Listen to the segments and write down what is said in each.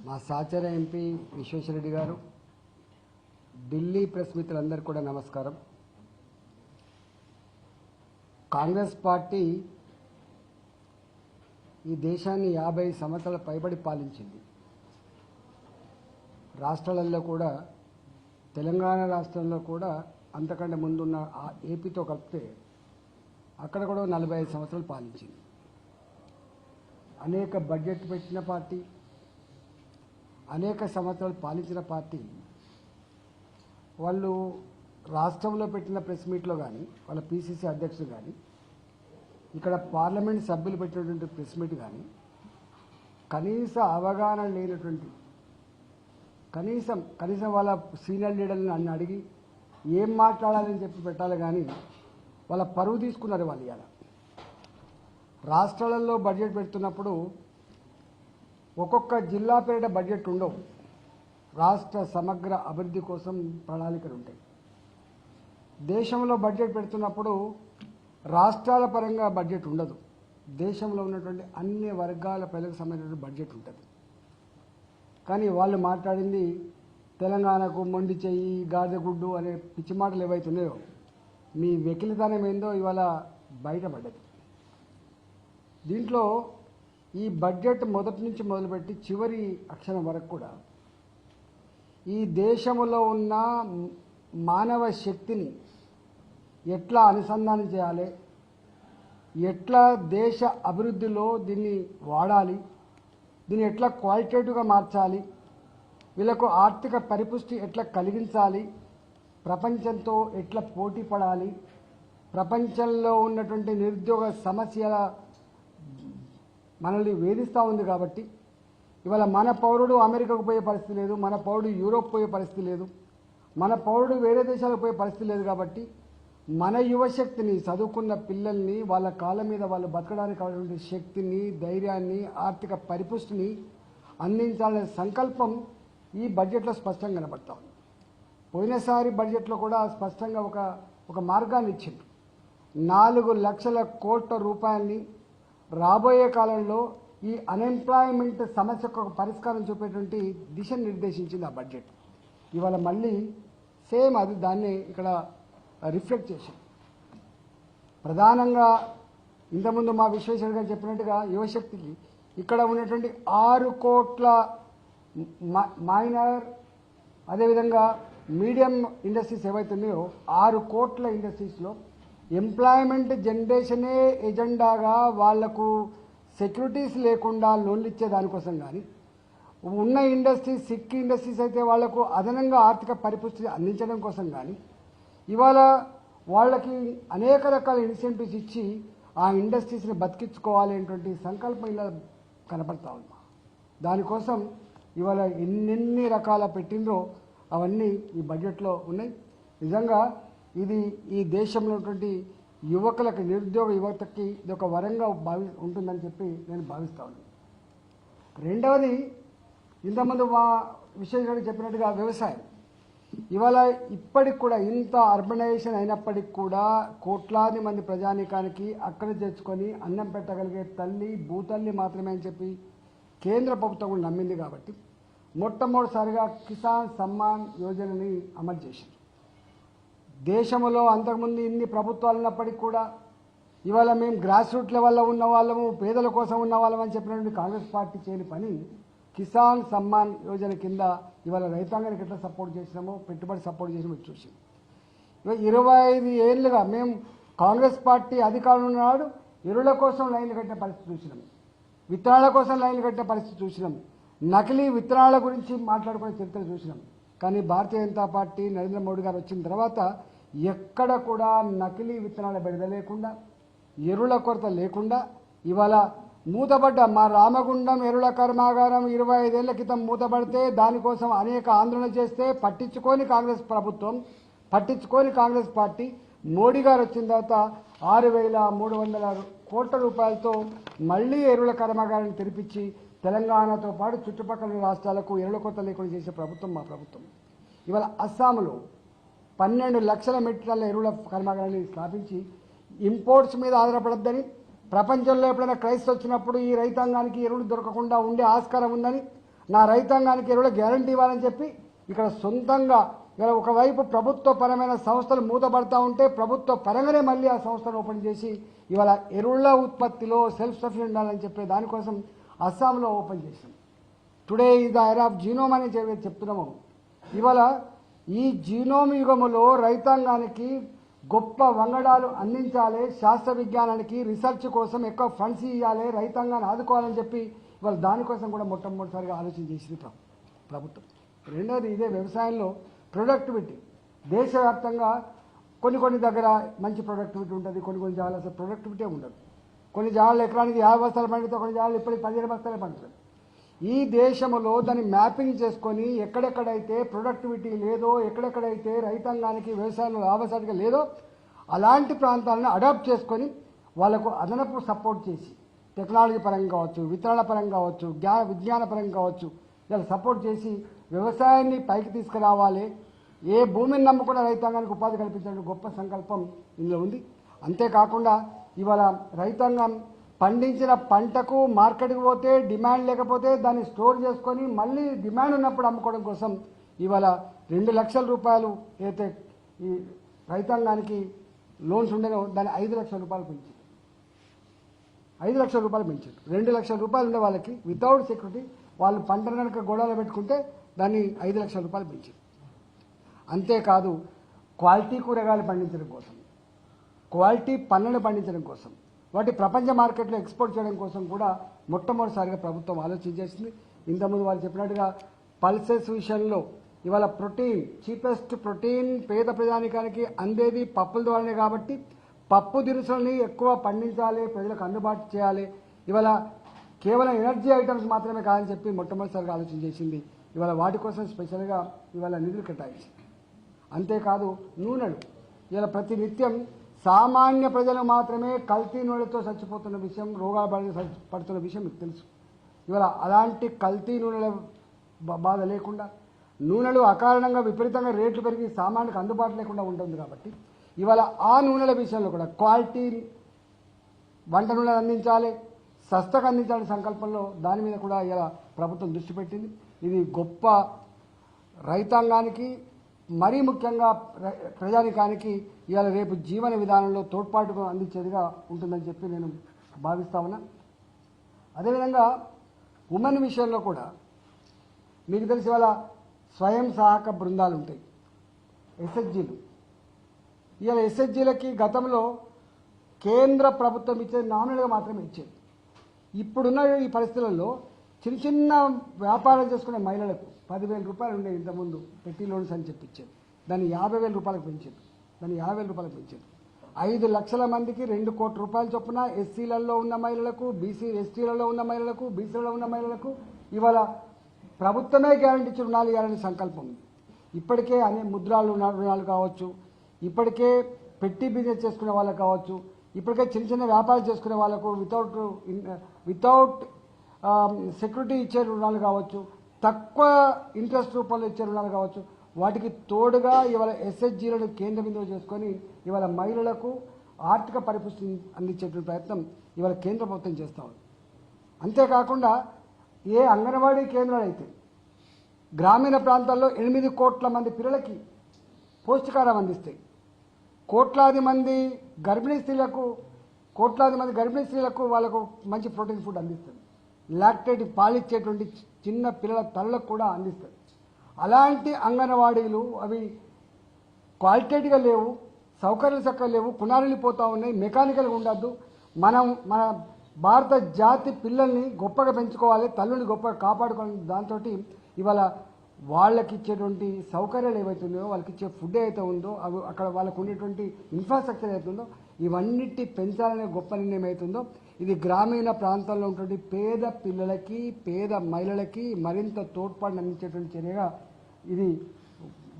మా సహచర ఎంపీ విశ్వేశ్వరరెడ్డి గారు, ఢిల్లీ ప్రెస్ మిత్రులందరికీ కూడా నమస్కారం. కాంగ్రెస్ పార్టీ ఈ దేశాన్ని 50 సంవత్సరాల పైబడి పాలించింది. రాష్ట్రాలలో కూడా, తెలంగాణ రాష్ట్రంలో కూడా అంతకంటే ముందున్న ఏపీతో కలిపితే అక్కడ కూడా 45 సంవత్సరాలు పాలించింది. అనేక బడ్జెట్ పెట్టిన పార్టీ, అనేక సంవత్సరాలు పాలించిన పార్టీ వాళ్ళు రాష్ట్రంలో పెట్టిన ప్రెస్ మీట్లో కానీ, వాళ్ళ పీసీసీ అధ్యక్షుడు కానీ, ఇక్కడ పార్లమెంట్ సభ్యులు పెట్టినటువంటి ప్రెస్ మీట్ కానీ కనీస అవగాహన లేనటువంటి, కనీసం వాళ్ళ సీనియర్ లీడర్ని అన్ని అడిగి ఏం మాట్లాడాలని చెప్పి పెట్టాలి కానీ వాళ్ళ పరువు తీసుకున్నారు. వాళ్ళు ఇవాళ రాష్ట్రాలలో బడ్జెట్ పెడుతున్నప్పుడు ఒక్కొక్క జిల్లా పేరిట బడ్జెట్ ఉండవు. రాష్ట్ర సమగ్ర అభివృద్ధి కోసం ప్రణాళికలు ఉంటాయి. దేశంలో బడ్జెట్ పెడుతున్నప్పుడు రాష్ట్రాల పరంగా బడ్జెట్ ఉండదు. దేశంలో ఉన్నటువంటి అన్ని వర్గాల ప్రజలకు సంబంధించిన బడ్జెట్ ఉంటుంది. కానీ వాళ్ళు మాట్లాడింది తెలంగాణకు మొండి చెయ్యి, గాడిదగుడ్డు అనే పిచ్చి మాటలు ఏవైతున్నాయో, మీ వెకిలితనం ఏందో ఇవాళ బయటపడ్డది. దీంట్లో ఈ బడ్జెట్ మొదటి నుంచి మొదలుపెట్టి చివరి అక్షరం వరకు కూడా ఈ దేశంలో ఉన్న మానవ శక్తిని ఎట్లా అనుసంధానం చేయాలి, ఎట్లా దేశ అభివృద్ధిలో దీన్ని వాడాలి, దీన్ని ఎట్లా క్వాలిటేటివ్గా మార్చాలి, వీళ్ళకు ఆర్థిక పరిపుష్టి ఎట్లా కలిగించాలి, ప్రపంచంతో ఎట్లా పోటీ పడాలి, ప్రపంచంలో ఉన్నటువంటి నిరుద్యోగ సమస్యల మనల్ని వేధిస్తూ ఉంది. కాబట్టి ఇవాళ మన పౌరుడు అమెరికాకు పోయే పరిస్థితి లేదు, మన పౌరుడు యూరోప్ పోయే పరిస్థితి లేదు, మన పౌరుడు వేరే దేశాలకు పోయే పరిస్థితి లేదు. కాబట్టి మన యువశక్తిని, చదువుకున్న పిల్లల్ని వాళ్ళ కాళ్ళ మీద వాళ్ళు బతకడానికి కావాల్సిన శక్తిని, ధైర్యాన్ని, ఆర్థిక పరిపుష్టిని అందించాలనే సంకల్పం ఈ బడ్జెట్లో స్పష్టంగా కనబడతా ఉంది. పోయినసారి బడ్జెట్లో కూడా స్పష్టంగా ఒక మార్గాన్ని ఇచ్చింది. 4 లక్షల కోట్ల రూపాయలని రాబోయే కాలంలో ఈ అన్ఎంప్లాయ్మెంట్ సమస్యకు ఒక పరిష్కారం చూపేటువంటి దిశను నిర్దేశించింది ఆ బడ్జెట్. ఇవాళ మళ్ళీ సేమ్ అది దాన్ని ఇక్కడ రిఫ్లెక్ట్ చేసింది. ప్రధానంగా ఇంతకుముందు మా విశ్వేశ్వర గారు చెప్పినట్టుగా యువశక్తికి ఇక్కడ ఉన్నటువంటి 6 కోట్ల మైనర్, అదేవిధంగా మీడియం ఇండస్ట్రీస్ ఏవైతున్నాయో 6 కోట్ల ఇండస్ట్రీస్లో ఎంప్లాయ్మెంట్ జనరేషనే ఎజెండాగా వాళ్లకు సెక్యూరిటీస్ లేకుండా లోన్లు ఇచ్చే దానికోసం కానీ, ఉన్న ఇండస్ట్రీస్ సిక్ ఇండస్ట్రీస్ అయితే వాళ్లకు అదనంగా ఆర్థిక పరిపుష్టి అందించడం కోసం కానీ, ఇవాళ వాళ్ళకి అనేక రకాల ఇన్సెంటివ్స్ ఇచ్చి ఆ ఇండస్ట్రీస్ని బతికించుకోవాలి అనేటువంటి సంకల్పం ఇలా కనపడతా ఉంది. దానికోసం ఇవాళ ఎన్నెన్ని రకాల పెట్టిందో అవన్నీ ఈ బడ్జెట్లో ఉన్నాయి. నిజంగా ఇది ఈ దేశంలో ఉన్నటువంటి యువకులకు, నిరుద్యోగ యువతకి ఇది ఒక వరంగా ఉంటుందని చెప్పి నేను భావిస్తా ఉన్నాను. రెండవది, ఇంతకుముందు మా విశ్వేశ్వరుడు చెప్పినట్టుగా వ్యవసాయం. ఇవాళ ఇప్పటికి కూడా ఇంత అర్బనైజేషన్ అయినప్పటికి కూడా కోట్లాది మంది ప్రజానీకానికి అక్కడ తెచ్చుకొని అన్నం పెట్టగలిగే తల్లి భూతల్లి మాత్రమే అని చెప్పి కేంద్ర ప్రభుత్వం కూడా నమ్మింది. కాబట్టి మొట్టమొదటిసారిగా కిసాన్ సమ్మాన్ యోజనని అమలు చేసింది. దేశంలో అంతకుముందు ఇన్ని ప్రభుత్వాలు ఉన్నప్పటికీ కూడా ఇవాళ మేము గ్రాస్ రూట్ లెవెల్లో ఉన్న వాళ్ళము, పేదల కోసం ఉన్న వాళ్ళం అని చెప్పినటువంటి కాంగ్రెస్ పార్టీ చేయని పని కిసాన్ సమ్మాన్ యోజన కింద ఇవాళ రైతాంగానికి ఎట్లా సపోర్ట్ చేసినామో, పెట్టుబడి సపోర్ట్ చేసినామో చూసాం. 25 ఏళ్ళుగా మేము కాంగ్రెస్ పార్టీ అధికారంలో ఉన్నాడు ఎరువుల కోసం లైన్లు కట్టిన పరిస్థితి చూసినాం, విత్తనాల కోసం లైన్లు కట్టిన పరిస్థితి చూసినాం, నకిలీ విత్తనాల గురించి మాట్లాడుకునే చరిత్ర చూసినాం. కానీ భారతీయ జనతా పార్టీ నరేంద్ర మోడీ గారు వచ్చిన తర్వాత ఎక్కడ కూడా నకిలీ విత్తనాల బెడద లేకుండా, ఎరువుల కొరత లేకుండా ఇవాళ మూతబడ్డ మా రామగుండం ఎరువుల కర్మాగారం 25 ఏళ్ల క్రితం మూతబడితే దానికోసం అనేక ఆందోళన చేస్తే పట్టించుకొని కాంగ్రెస్ ప్రభుత్వం, పట్టించుకొని కాంగ్రెస్ పార్టీ మోడీ గారు వచ్చిన తర్వాత 6,300 కోట్ల రూపాయలతో మళ్లీ ఎరువుల కర్మాగారాన్ని తెరిపించి తెలంగాణతో పాటు చుట్టుపక్కల రాష్ట్రాలకు ఎరువుల కొరత లేకుండా చేసే ప్రభుత్వం మా ప్రభుత్వం. ఇవాళ అస్సాంలో 12 లక్షల మెట్రిక్ టన్నుల ఎరువుల కర్మాగారాన్ని స్థాపించి ఇంపోర్ట్స్ మీద ఆధారపడద్దని, ప్రపంచంలో ఎప్పుడైనా క్రైసిస్ వచ్చినప్పుడు ఈ రైతాంగానికి ఎరువులు దొరకకుండా ఉండే ఆస్కారం ఉందని నా రైతాంగానికి ఎరువుల గ్యారంటీ ఇవ్వాలని చెప్పి ఇక్కడ సొంతంగా ఇలా ఒకవైపు ప్రభుత్వ పరమైన సంస్థలు మూతపడతా ఉంటే ప్రభుత్వ పరంగానే మళ్ళీ ఆ సంస్థను ఓపెన్ చేసి ఇవాళ ఎరువుల ఉత్పత్తిలో సెల్ఫ్ సఫిషియెంట్ ఉండాలని చెప్పే దానికోసం అస్సాంలో ఓపెన్ చేశాం. Today is the era of genome అని చెప్తున్నాము. ఇవాళ ఈ జీనోమ్ యుగములో రైతాంగానికి గొప్ప వంగడాలు అందించాలి, శాస్త్ర విజ్ఞానానికి రీసెర్చ్ కోసం ఎక్కువ ఫండ్స్ ఇవ్వాలి, రైతాంగాన్ని ఆదుకోవాలని చెప్పి ఇవాళ దానికోసం కూడా మొట్టమొదటిసారిగా ఆలోచన చేసింది ప్రభుత్వం. రెండోది ఇదే వ్యవసాయంలో ప్రొడక్టివిటీ. దేశవ్యాప్తంగా కొన్ని దగ్గర మంచి ప్రొడక్టివిటీ ఉంటుంది, కొన్ని జాగాలు అసలు ప్రొడక్టివిటీ ఉండదు. కొన్ని జాగాలు ఎకరానికి 50 బస్తాలు పండితే కొన్ని జాగాలు ఇప్పటికి 15 బస్తాలే పండుతుంది. ఈ దేశంలో దాన్ని మ్యాపింగ్ చేసుకొని ఎక్కడెక్కడైతే ప్రొడక్టివిటీ లేదో, ఎక్కడెక్కడైతే రైతాంగానికి వ్యవసాయంలో లాభసాటిగా లేదో అలాంటి ప్రాంతాలను అడాప్ట్ చేసుకొని వాళ్ళకు అదనపు సపోర్ట్ చేసి టెక్నాలజీ పరంగా కావచ్చు, విత్తనాల పరంగా కావచ్చు, విజ్ఞాన పరంగా కావచ్చు, ఇలా సపోర్ట్ చేసి వ్యవసాయాన్ని పైకి తీసుకురావాలి. ఏ భూమిని నమ్ముకున్న రైతాంగానికి ఉపాధి కల్పించడానికి గొప్ప సంకల్పం ఇందులో ఉంది. అంతేకాకుండా ఇవాళ రైతాంగం పండించిన పంటకు మార్కెట్కి పోతే డిమాండ్ లేకపోతే దాన్ని స్టోర్ చేసుకొని మళ్ళీ డిమాండ్ ఉన్నప్పుడు అమ్ముకోవడం కోసం ఇవాళ 2 లక్షల రూపాయలు అయితే ఈ రైతాంగానికి లోన్స్ ఉండేనో దాన్ని 5 లక్షల రూపాయలు పెంచారు. 5 లక్షల రూపాయలు పెంచారు. 2 లక్షల రూపాయలు ఉండే వాళ్ళకి వితౌట్ సెక్యూరిటీ వాళ్ళు పంటను కనుక గోడలో పెట్టుకుంటే దాన్ని 5 లక్షల రూపాయలు పెంచారు. అంతేకాదు క్వాలిటీ కూరగాయలు పండించడం కోసం, క్వాలిటీ పళ్ళను పండించడం కోసం, వాటి ప్రపంచ మార్కెట్లో ఎక్స్పోర్ట్ చేయడం కోసం కూడా మొట్టమొదటిసారిగా ప్రభుత్వం ఆలోచన చేసింది. ఇంతకుముందు వాళ్ళు చెప్పినట్టుగా పల్సెస్ విషయంలో ఇవాళ ప్రోటీన్, చీపెస్ట్ ప్రోటీన్ పేద ప్రజానికానికి అందేది పప్పుల ద్వారానే కాబట్టి పప్పు దినుసులని ఎక్కువ పండించాలి, ప్రజలకు అందుబాటు చేయాలి. ఇవాళ కేవలం ఎనర్జీ ఐటమ్స్ మాత్రమే కాదని చెప్పి మొట్టమొదటిసారిగా ఆలోచన చేసింది. ఇవాళ వాటి కోసం స్పెషల్గా ఇవాళ నిధులు కేటాయించింది. అంతేకాదు నూనెలు ఇలా ప్రతి నిత్యం సామాన్య ప్రజలు మాత్రమే కల్తీ నూనెలతో చచ్చిపోతున్న విషయం, రోగాలు పడుతున్న విషయం మీకు తెలుసు. ఇవాళ అలాంటి కల్తీ నూనెల బాధ లేకుండా, నూనెలు అకారణంగా విపరీతంగా రేట్లు పెరిగి సామాన్యులకు అందుబాటు లేకుండా ఉంటుంది కాబట్టి ఇవాళ ఆ నూనెల విషయంలో కూడా క్వాలిటీ వంట నూనెలు అందించాలి, సస్తగా అందించాలనే సంకల్పంలో దాని మీద కూడా ఇలా ప్రభుత్వం దృష్టి పెట్టింది. ఇది గొప్ప రైతాంగానికి మరీ ముఖ్యంగా ప్రజానికానికి ఇవాళ రేపు జీవన విధానంలో తోడ్పాటుకు అందించేదిగా ఉంటుందని చెప్పి నేను భావిస్తా ఉన్నా. అదేవిధంగా ఉమెన్ విషయంలో కూడా మీకు తెలిసి ఇవాళ స్వయం సహాయక బృందాలు ఉంటాయి, ఎస్హెచ్జీలు. ఇవాళ ఎస్హెచ్జీలకి గతంలో కేంద్ర ప్రభుత్వం ఇచ్చేది నామినల్గా మాత్రమే ఇచ్చేది. ఇప్పుడున్న ఈ పరిస్థితులలో చిన్న వ్యాపారం చేసుకునే మహిళలకు 10,000 రూపాయలు ఉండేది ఇంతకుముందు పెట్టి లోన్స్ అని చెప్పించేది. దాన్ని 50,000 రూపాయలకు పెంచారు. 5 లక్షల మందికి 2 కోట్ల రూపాయల చొప్పున ఎస్సీలలో ఉన్న మహిళలకు, ఎస్టీలలో ఉన్న మహిళలకు, బీసీలలో ఉన్న మహిళలకు ఇవాళ ప్రభుత్వమే గ్యారంటీ ఇచ్చి రుణాలు ఇవ్వాలని సంకల్పం ఉంది. ఇప్పటికే అనే ముద్రాలు రుణాలు కావచ్చు, ఇప్పటికే పెట్టి బిజినెస్ చేసుకునే వాళ్ళకు కావచ్చు, ఇప్పటికే చిన్న వ్యాపారం చేసుకునే వాళ్ళకు వితౌట్ సెక్యూరిటీ ఇచ్చే రుణాలు కావచ్చు, తక్కువ ఇంట్రెస్ట్ రూపంలో ఇచ్చే రుణాలు కావచ్చు, వాటికి తోడుగా ఇవాళ ఎస్హెచ్జీలను కేంద్ర బిందువు చేసుకొని ఇవాళ మహిళలకు ఆర్థిక పరిపుష్టిని అందించేటువంటి ప్రయత్నం ఇవాళ కేంద్ర ప్రభుత్వం చేస్తూ ఉంది. అంతేకాకుండా ఏ అంగన్వాడీ కేంద్రాలు అయితే గ్రామీణ ప్రాంతాల్లో 8 కోట్ల మంది పిల్లలకి పౌష్టికాహారం అందిస్తాయి, కోట్లాది మంది గర్భిణీ స్త్రీలకు వాళ్ళకు మంచి ప్రోటీన్ ఫుడ్ అందిస్తుంది, లాక్టేట్ పాలిచ్చేటువంటి చిన్న పిల్లల తల్లకు కూడా అందిస్తుంది. అలాంటి అంగన్వాడీలు అవి క్వాలిటేటివ్గా లేవు, సౌకర్యాలు చక్కగా లేవు, పునారిల్లిపోతూ ఉన్నాయి, మెకానికల్గా ఉండద్దు. మన భారత జాతి పిల్లల్ని గొప్పగా పెంచుకోవాలి, తల్లుని గొప్పగా కాపాడుకోవాలి. దాంతో ఇవాళ వాళ్ళకి ఇచ్చేటువంటి సౌకర్యాలు ఏవైతున్నాయో, వాళ్ళకి ఇచ్చే ఫుడ్ ఏదైతే ఉందో, అవి అక్కడ వాళ్ళకు ఉండేటువంటి ఇన్ఫ్రాస్ట్రక్చర్ ఏదైతుందో ఇవన్నిటి పెంచాలనే గొప్ప నిర్ణయం అవుతుందో ఇది గ్రామీణ ప్రాంతాల్లో ఉన్నటువంటి పేద పిల్లలకి, పేద మహిళలకి మరింత తోడ్పాటును అందించేటువంటి చర్యగా ఇది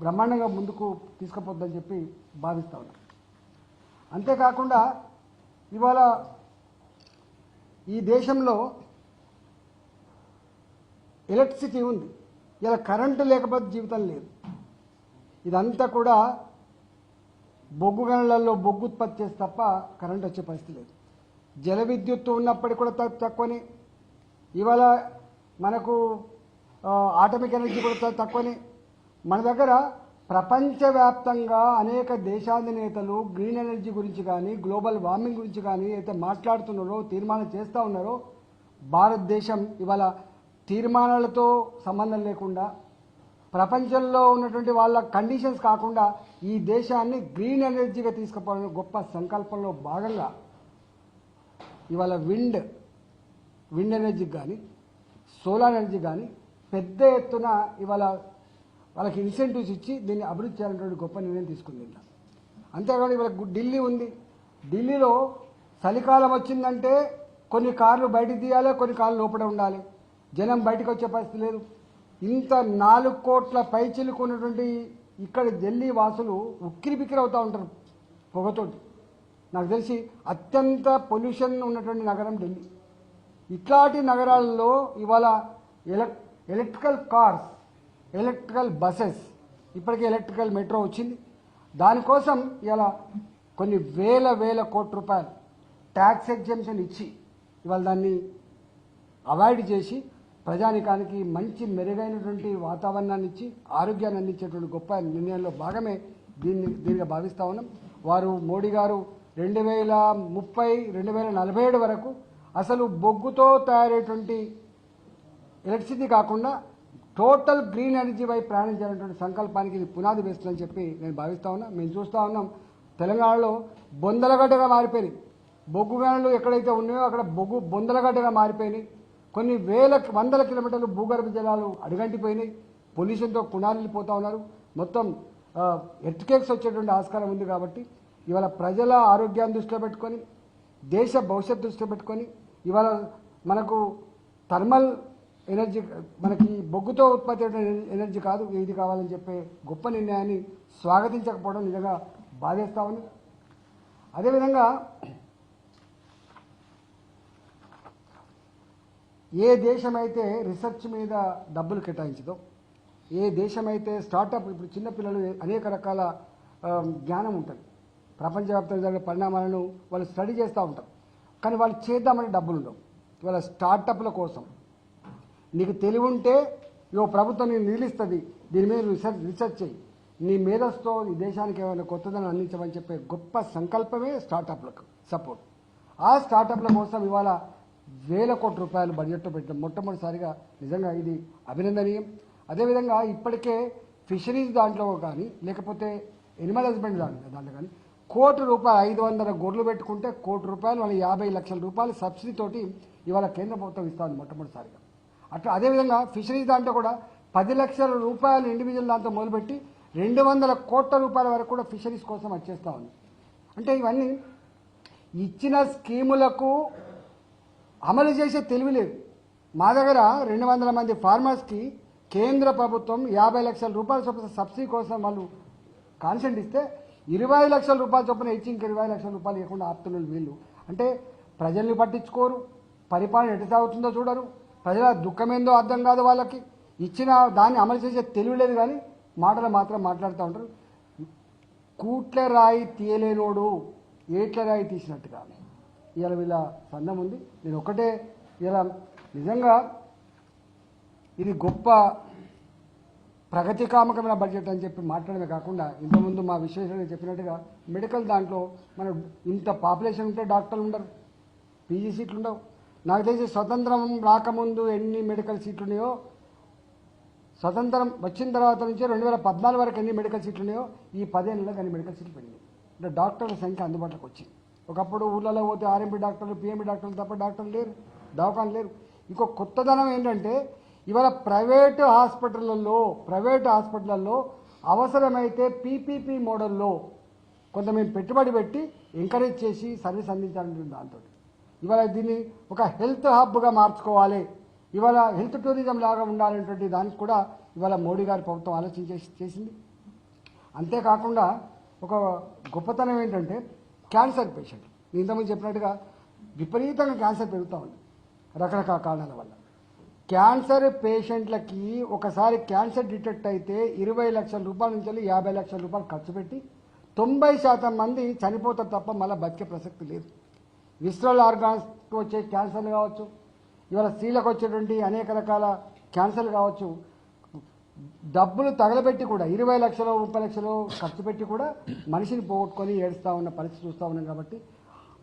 బ్రహ్మాండంగా ముందుకు తీసుకుపోతుందని చెప్పి భావిస్తా ఉన్నాం. అంతేకాకుండా ఇవాళ ఈ దేశంలో ఎలక్ట్రిసిటీ ఉంది, ఇలా కరెంటు లేకపోతే జీవితం లేదు. ఇదంతా కూడా బొగ్గు గనులలో బొగ్గు ఉత్పత్తి చేసి తప్ప కరెంట్ వచ్చే పరిస్థితి లేదు. జల విద్యుత్తు ఉన్నప్పటికీ కూడా తక్కువనే. ఇవాళ మనకు ఆటమిక్ ఎనర్జీ కూడా తక్కువనే. మన దగ్గర ప్రపంచవ్యాప్తంగా అనేక దేశాధినేతలు గ్రీన్ ఎనర్జీ గురించి కానీ గ్లోబల్ వార్మింగ్ గురించి కానీ అయితే మాట్లాడుతున్నారో తీర్మానం చేస్తూ ఉన్నారో, భారతదేశం ఇవాళ తీర్మానాలతో సంబంధం లేకుండా ప్రపంచంలో ఉన్నటువంటి వాళ్ళ కండిషన్స్ కాకుండా ఈ దేశాన్ని గ్రీన్ ఎనర్జీగా తీసుకుపోవాలని గొప్ప సంకల్పంలో భాగంగా ఇవాళ విండ్ ఎనర్జీకి కానీ సోలార్ ఎనర్జీ కానీ పెద్ద ఎత్తున ఇవాళ వాళ్ళకి ఇన్సెంటివ్స్ ఇచ్చి దీన్ని అభివృద్ధి చేయాలనేటువంటి గొప్ప నిర్ణయం తీసుకుంది. అంతేకాదు ఇవాళ ఢిల్లీ ఉంది. ఢిల్లీలో చలికాలం వచ్చిందంటే కొన్ని కార్లు బయటికి తీయాలి, కొన్ని కార్లు లోపల ఉండాలి. జనం బయటకు వచ్చే పరిస్థితి లేదు. ఇంత 4 కోట్ల పైచిలుకున్నటువంటి ఇక్కడ ఢిల్లీ వాసులు ఉక్కిరి బిక్కిరి అవుతూ ఉంటారు పొగతోటి. నాకు తెలిసి అత్యంత పొల్యూషన్ ఉన్నటువంటి నగరం ఢిల్లీ. ఇట్లాంటి నగరాల్లో ఇవాళ ఎలక్ట్రికల్ కార్స్, ఎలక్ట్రికల్ బసెస్, ఇప్పటికే ఎలక్ట్రికల్ మెట్రో వచ్చింది. దానికోసం ఇలా కొన్ని వేల కోట్ల రూపాయలు ట్యాక్స్ ఎగ్జెంప్షన్ ఇచ్చి ఇవాళ దాన్ని అవాయిడ్ చేసి ప్రజానికానికి మంచి మెరుగైనటువంటి వాతావరణాన్ని ఇచ్చి ఆరోగ్యాన్ని అందించేటువంటి గొప్ప నిర్ణయంలో భాగమే దీనిగా భావిస్తూ ఉన్నాం. వారు మోడీ గారు 2030, 2047 వరకు అసలు బొగ్గుతో తయారయ్యేటువంటి ఎలక్ట్రిసిటీ కాకుండా టోటల్ గ్రీన్ ఎనర్జీ వైపు ప్రయాణం చేయాలనేటువంటి సంకల్పానికి ఇది పునాది వేస్తుందని చెప్పి నేను భావిస్తూ ఉన్నా. మేము చూస్తూ ఉన్నాం తెలంగాణలో బొందలగడ్డగా మారిపోయినాయి. బొగ్గు గనులు ఎక్కడైతే ఉన్నాయో అక్కడ బొగ్గు బొందలగడ్డగా మారిపోయినాయి. కొన్ని వందల కిలోమీటర్లు భూగర్భ జలాలు అడుగంటిపోయినాయి. పొల్యూషన్తో కుణాలిపోతూ ఉన్నారు. మొత్తం ఎర్త్‌క్వేక్స్ వచ్చేటువంటి ఆస్కారం ఉంది. కాబట్టి ఇవాళ ప్రజల ఆరోగ్యాన్ని దృష్టిలో పెట్టుకొని, దేశ భవిష్యత్తు దృష్టిలో పెట్టుకొని ఇవాళ మనకు థర్మల్ ఎనర్జీ, మనకి బొగ్గుతో ఉత్పత్తి ఎనర్జీ కాదు ఇది కావాలని చెప్పే గొప్ప నిర్ణయాన్ని స్వాగతించకపోవడం నిజంగా బాధేస్తూ ఉంది. అదేవిధంగా ఏ దేశమైతే రీసెర్చ్ మీద డబ్బులు కేటాయించదో, ఏ దేశమైతే స్టార్టప్, ఇప్పుడు చిన్నపిల్లలు అనేక రకాల జ్ఞానం ఉంటుంది, ప్రపంచవ్యాప్తంగా జరిగే పరిణామాలను వాళ్ళు స్టడీ చేస్తూ ఉంటారు. కానీ వాళ్ళు చేద్దామని డబ్బులు ఉండవు. ఇవాళ స్టార్టప్ల కోసం నీకు తెలివి ఉంటే ప్రభుత్వం నేను నిలుస్తుంది, దీని మీద రీసెర్చ్ చేయి, నీ మేధస్తో ఈ దేశానికి ఏమైనా కొత్తదనం అందించమని చెప్పే గొప్ప సంకల్పమే స్టార్టప్లకు సపోర్ట్. ఆ స్టార్టప్ల కోసం ఇవాళ వేల కోట్ల రూపాయలు బడ్జెట్లో పెట్టడం మొట్టమొదటిసారిగా నిజంగా ఇది అభినందనీయం. అదేవిధంగా ఇప్పటికే ఫిషరీస్ దాంట్లో కానీ లేకపోతే ఎనిమల్ హస్బెండ్ దాంట్లో కానీ ₹1 కోటి 500 గొర్రెలు పెట్టుకుంటే ₹1 కోటి వాళ్ళ 50 లక్షల రూపాయలు సబ్సిడీతోటి ఇవాళ కేంద్ర ప్రభుత్వం ఇస్తుంది మొట్టమొదటిసారిగా. అట్లా అదేవిధంగా ఫిషరీస్ దాంట్లో కూడా 10 లక్షల రూపాయలు ఇండివిజువల్ దాంతో మొదలుపెట్టి 200 కోట్ల రూపాయల వరకు కూడా ఫిషరీస్ కోసం వచ్చేస్తూ ఉంది. అంటే ఇవన్నీ ఇచ్చిన స్కీములకు అమలు చేసే తెలివి లేదు. మా దగ్గర 200 మంది ఫార్మర్స్కి కేంద్ర ప్రభుత్వం 50 లక్షల రూపాయల చొప్పున సబ్సిడీ కోసం వాళ్ళు కాన్సెంట్ ఇస్తే 20 లక్షల రూపాయల చొప్పున ఇచ్చి ఇంక 20 లక్షల రూపాయలు ఇవ్వకుండా ఆపుతున్నారు వీళ్ళు. అంటే ప్రజల్ని పట్టించుకోరు, పరిపాలన ఎటు సాగుతుందో చూడరు, ప్రజల దుఃఖమేందో అర్థం కాదు వాళ్ళకి. ఇచ్చిన దాన్ని అమలు చేసే తెలివి లేదు, కానీ మాటలు మాత్రం మాట్లాడుతూ ఉంటారు. కూట్ల రాయి తీయలేనోడు ఏట్ల రాయి తీసినట్టుగా ఇవాళ వీళ్ళ సందం ఉంది. నేను ఒకటే ఇలా నిజంగా ఇది గొప్ప ప్రగతికామకమైన బడ్జెట్ అని చెప్పి మాట్లాడమే కాకుండా ఇంతకుముందు మా విశ్లేషణ చెప్పినట్టుగా మెడికల్ దాంట్లో మనం ఇంత పాపులేషన్ ఉంటే డాక్టర్లు ఉండరు, పీజీ సీట్లు ఉండవు. నాకు తెలిసి స్వతంత్రం రాకముందు ఎన్ని మెడికల్ సీట్లు ఉన్నాయో, స్వతంత్రం వచ్చిన తర్వాత నుంచి 2014 వరకు ఎన్ని మెడికల్ సీట్లు ఉన్నాయో ఈ 10 ఏళ్ళకి అన్ని మెడికల్ సీట్లు పెరిగినాయి. అంటే డాక్టర్ల సంఖ్య అందుబాటులోకి వచ్చింది. ఒకప్పుడు ఊళ్ళలో పోతే ఆర్ఎంపీ డాక్టర్లు, పిఎంపీ డాక్టర్లు తప్ప డాక్టర్లు లేరు, దవాఖానలు లేరు. ఇంకో కొత్తదనం ఏంటంటే ఇవాళ ప్రైవేటు హాస్పిటల్లో అవసరమైతే పీపీపీ మోడల్లో కొంత మేము పెట్టుబడి పెట్టి ఎంకరేజ్ చేసి సర్వీస్ అందించాలంటుంది. దాంతో ఇవాళ దీన్ని ఒక హెల్త్ హబ్గా మార్చుకోవాలి, ఇవాళ హెల్త్ టూరిజం లాగా ఉండాలనేటువంటి దానికి కూడా ఇవాళ మోడీ గారి ప్రభుత్వం చేసింది. అంతేకాకుండా ఒక గొప్పతనం ఏంటంటే క్యాన్సర్ పేషెంట్, నేను ఇంతకుముందు చెప్పినట్టుగా విపరీతంగా క్యాన్సర్ పెరుగుతూ ఉంది రకరకాల కారణాల వల్ల. క్యాన్సర్ పేషెంట్లకి ఒకసారి క్యాన్సర్ డిటెక్ట్ అయితే 20 లక్షల రూపాయల నుంచి 50 లక్షల రూపాయలు ఖర్చు పెట్టి 90% మంది చనిపోతారు తప్ప మళ్ళీ బతికే ప్రసక్తి లేదు. విస్ట్రల్ ఆర్గాన్స్కి వచ్చే క్యాన్సర్లు కావచ్చు, ఇవాళ స్త్రీలకు వచ్చేటువంటి అనేక రకాల క్యాన్సర్ కావచ్చు, డబ్బులు తగలబెట్టి కూడా 20 లక్షలు 30 లక్షలు ఖర్చు పెట్టి కూడా మనిషిని పోగొట్టుకొని ఏడుస్తూ ఉన్న పరిస్థితి చూస్తూ ఉన్నాం. కాబట్టి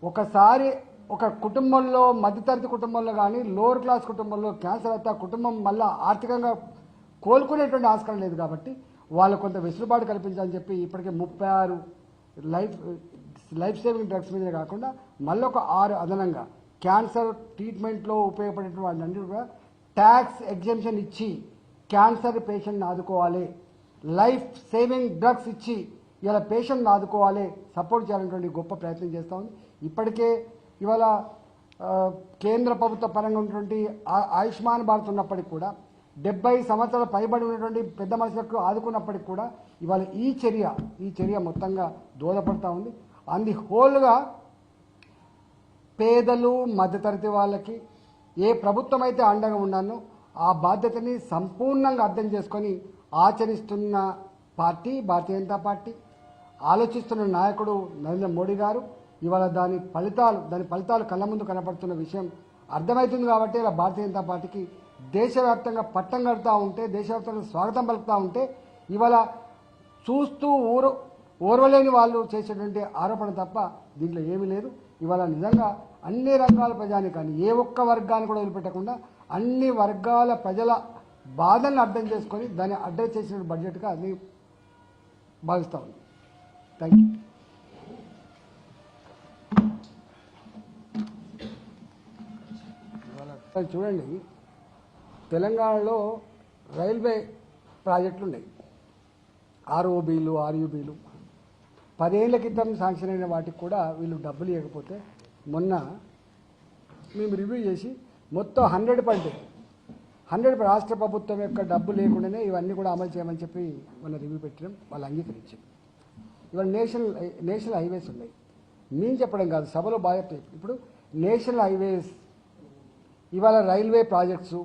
ఒకసారి ఒక కుటుంబంలో, మధ్యతరగతి కుటుంబంలో కానీ లోవర్ క్లాస్ కుటుంబంలో క్యాన్సర్ అయితే ఆ కుటుంబం మళ్ళీ ఆర్థికంగా కోలుకునేటువంటి ఆస్కారం లేదు. కాబట్టి వాళ్ళు కొంత వెసులుబాటు కల్పించాలని చెప్పి ఇప్పటికే 36 లైఫ్ సేవింగ్ డ్రగ్స్ మీద కాకుండా మళ్ళీ ఒక 6 అదనంగా క్యాన్సర్ ట్రీట్మెంట్లో ఉపయోగపడేటువంటి వాళ్ళందరూ కూడా ట్యాక్స్ ఎగ్జెంప్షన్ ఇచ్చి క్యాన్సర్ పేషెంట్ని ఆదుకోవాలి, లైఫ్ సేవింగ్ డ్రగ్స్ ఇచ్చి ఇలా పేషెంట్ని ఆదుకోవాలి, సపోర్ట్ చేయాలనేటువంటి గొప్ప ప్రయత్నం చేస్తూ ఉంది. ఇప్పటికే ఇవాళ కేంద్ర ప్రభుత్వ పరంగా ఉన్నటువంటి ఆయుష్మాన్ భారత్ ఉన్నప్పటికీ కూడా 70 సంవత్సరాల పైబడి ఉన్నటువంటి పెద్ద మనుషులకు ఆదుకున్నప్పటికి కూడా ఇవాళ ఈ చర్య మొత్తంగా దోహదపడతా ఉంది. అంది హోల్గా పేదలు మధ్యతరగతి వాళ్ళకి ఏ ప్రభుత్వం అయితే అండగా ఉన్నానో ఆ బాధ్యతని సంపూర్ణంగా అర్థం చేసుకొని ఆచరిస్తున్న పార్టీ భారతీయ జనతా పార్టీ, ఆలోచిస్తున్న నాయకుడు నరేంద్ర మోడీ గారు. ఇవాళ దాని ఫలితాలు కళ్ళ ముందు కనపడుతున్న విషయం అర్థమవుతుంది. కాబట్టి ఇలా భారతీయ జనతా పార్టీకి దేశవ్యాప్తంగా పట్టం కడుతూ ఉంటే, దేశవ్యాప్తంగా స్వాగతం పలుకుతూ ఉంటే ఇవాళ చూస్తూ ఓర్వలేని వాళ్ళు చేసేటువంటి ఆరోపణ తప్ప దీంట్లో ఏమీ లేదు. ఇవాళ నిజంగా అన్ని రంగాల ప్రజానికాన్ని, ఏ ఒక్క వర్గాన్ని కూడా వదిలిపెట్టకుండా అన్ని వర్గాల ప్రజల బాధలను అర్థం చేసుకొని దాన్ని అడ్రస్ చేసిన బడ్జెట్గా అది భావిస్తూ ఉంది. Thank you. చూడండి, తెలంగాణలో రైల్వే ప్రాజెక్టులు ఉన్నాయి, ఆర్ఓబీలు ఆర్యూబీలు. 10 ఏళ్ల క్రితం శాంక్షన్ అయిన వాటికి కూడా వీళ్ళు డబ్బులు ఇవ్వకపోతే మొన్న మేము రివ్యూ చేసి మొత్తం 100% రాష్ట్ర ప్రభుత్వం యొక్క డబ్బు లేకుండానే ఇవన్నీ కూడా అమలు చేయమని చెప్పి మన రివ్యూ పెట్టడం వాళ్ళు అంగీకరించారు. ఇవాళ నేషనల్ హైవేస్ ఉన్నాయి, మేము చెప్పడం కాదు, సభలో బాగా ఇప్పుడు నేషనల్ హైవేస్, ఇవాళ రైల్వే ప్రాజెక్ట్స్,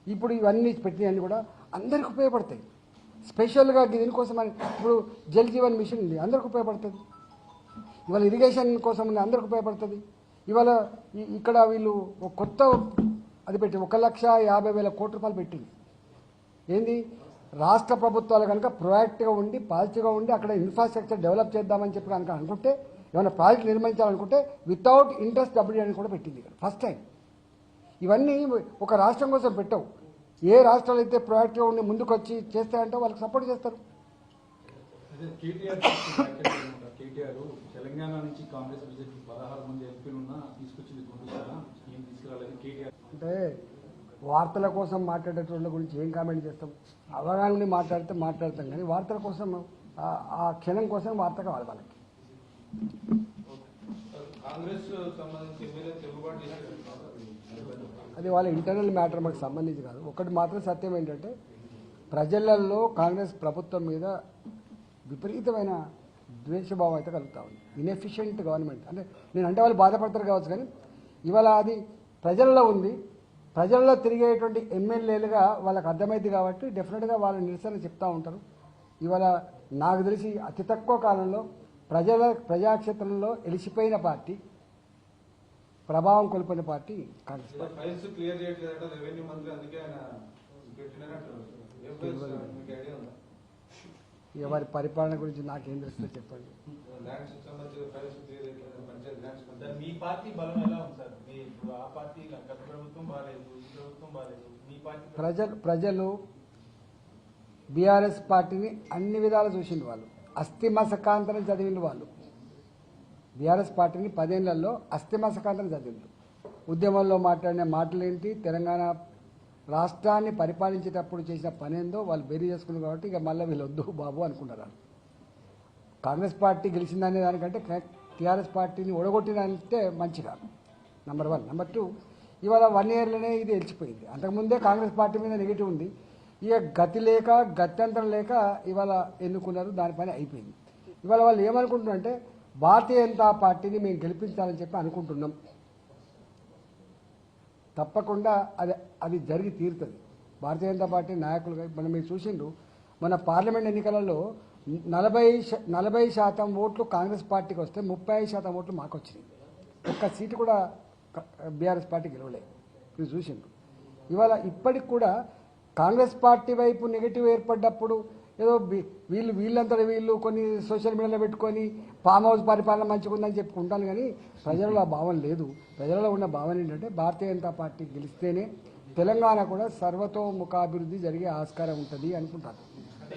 ఇప్పుడు ఇవన్నీ పెట్టినవన్నీ కూడా అందరికి ఉపయోగపడతాయి. స్పెషల్గా దీనికోసం ఇప్పుడు జల్ జీవన్ మిషన్ ఉంది, అందరికి ఉపయోగపడుతుంది. ఇవాళ ఇరిగేషన్ కోసం ఉంది, అందరికి ఉపయోగపడుతుంది. ఇవాళ ఇక్కడ వీళ్ళు కొత్త అది పెట్టి 1,50,000 కోట్ల రూపాయలు పెట్టింది. ఏంది, రాష్ట్ర ప్రభుత్వాలు కనుక ప్రొయాక్టివ్గా ఉండి పాజిటివ్గా ఉండి అక్కడ ఇన్ఫ్రాస్ట్రక్చర్ డెవలప్ చేద్దామని చెప్పి కనుక అనుకుంటే, ఏమైనా ప్రాజెక్ట్ నిర్మించాలనుకుంటే వితౌట్ ఇంట్రెస్ట్ డబ్బులు అని కూడా పెట్టింది ఇక్కడ ఫస్ట్ టైం. ఇవన్నీ ఒక రాష్ట్రం కోసం పెట్టవు. ఏ రాష్ట్రాలు అయితే ప్రొయాక్టివ్గా ఉండి ముందుకు వచ్చి చేస్తాయంటే వాళ్ళకి సపోర్ట్ చేస్తారు. తెలంగాణ నుంచి కాంగ్రెస్ బీజేపీ 16 మంది ఎంపీలున్నా తీసుకొచ్చింది అంటే వార్తల కోసం మాట్లాడేటోళ్ళ గురించి ఏం కామెంట్ చేస్తాం? అవగాహన ఉండి మాట్లాడతాం కానీ వార్తల కోసం ఆ క్షణం కోసం వార్త కావాలి వాళ్ళకి. అది వాళ్ళ ఇంటర్నల్ మ్యాటర్, మాకు సంబంధించి కాదు. ఒకటి మాత్రం సత్యం ఏంటంటే ప్రజలలో కాంగ్రెస్ ప్రభుత్వం మీద విపరీతమైన ద్వేషభావం అయితే కలుగుతూ ఉంది. ఇన్ఎఫిషియెంట్ గవర్నమెంట్ అంటే నేనంటే వాళ్ళు బాధపడతారు కావచ్చు, కానీ ఇవాళ అది ప్రజల్లో ఉంది. ప్రజల్లో తిరిగేటువంటి ఎమ్మెల్యేలుగా వాళ్ళకి అర్థమైంది కాబట్టి డెఫినెట్గా వాళ్ళ నిరసన చెప్తూ ఉంటారు. ఇవాళ నాకు తెలిసి అతి తక్కువ కాలంలో ప్రజాక్షేత్రంలో ఎలిసిపోయిన పార్టీ, ప్రభావం కోల్పోయిన పార్టీ కాంగ్రెస్ పార్టీ. ఎవరి పరిపాలన గురించి నాకేం తెలుస్తుందో చెప్పండి. మీ పార్టీ బలం ఎలా ఉంది సార్? ఆ పార్టీ గత ప్రభుత్వం బాగాలేదు, ఈ ప్రభుత్వం బాగాలేదు, మీ పార్టీ ప్రజలు బీఆర్ఎస్ పార్టీని అన్ని విధాలు చూసిండు. వాళ్ళు అస్థిమసకాంతరం చదివిండు. వాళ్ళు బీఆర్ఎస్ పార్టీని 10 ఏళ్లలో అస్థిమసకాంతరం చదివిండు. ఉద్యమంలో మాట్లాడిన మాటలేంటి, తెలంగాణ రాష్ట్రాన్ని పరిపాలించేటప్పుడు చేసిన పనేందో వాళ్ళు బెరీ చేసుకున్నారు. కాబట్టి ఇక మళ్ళీ వీళ్ళు వద్దు బాబు అనుకున్నారు. కాంగ్రెస్ పార్టీ గెలిచిందనే దానికంటే టీఆర్ఎస్ పార్టీని ఓడగొట్టినంటే మంచిగా, నెంబర్ 1. నెంబర్ 2, ఇవాళ 1 ఇయర్లోనే ఇది గెలిచిపోయింది. అంతకుముందే కాంగ్రెస్ పార్టీ మీద నెగిటివ్ ఉంది. ఇక గత్యంతరం లేక ఇవాళ ఎన్నుకున్నారు, దానిపైన అయిపోయింది. ఇవాళ వాళ్ళు ఏమనుకుంటున్నారంటే భారతీయ జనతా పార్టీని మేము గెలిపించాలని చెప్పి అనుకుంటున్నాం. తప్పకుండా అది జరిగి తీరుతుంది. భారతీయ జనతా పార్టీ నాయకులుగా మనం మీరు చూసిండ్రు, మన పార్లమెంట్ ఎన్నికలలో 40% ఓట్లు కాంగ్రెస్ పార్టీకి వస్తే 35% ఓట్లు మాకు వచ్చినాయి. ఒక్క సీటు కూడా బీఆర్ఎస్ పార్టీ గెలవలేదు. మీరు చూసిండ్రు. ఇవాళ ఇప్పటికి కూడా కాంగ్రెస్ పార్టీ వైపు నెగిటివ్ ఏర్పడ్డప్పుడు ఏదో వీళ్ళంతా వీళ్ళు కొన్ని సోషల్ మీడియాలో పెట్టుకొని ఫామ్ హౌస్ పరిపాలన మంచిగా ఉందని చెప్పుకుంటాను, కానీ ప్రజలలో ఆ భావన లేదు. ప్రజలలో ఉన్న భావన ఏంటంటే భారతీయ జనతా పార్టీ గెలిస్తేనే తెలంగాణ కూడా సర్వతోముఖాభివృద్ధి జరిగే ఆస్కారం ఉంటుంది అనుకుంటాను.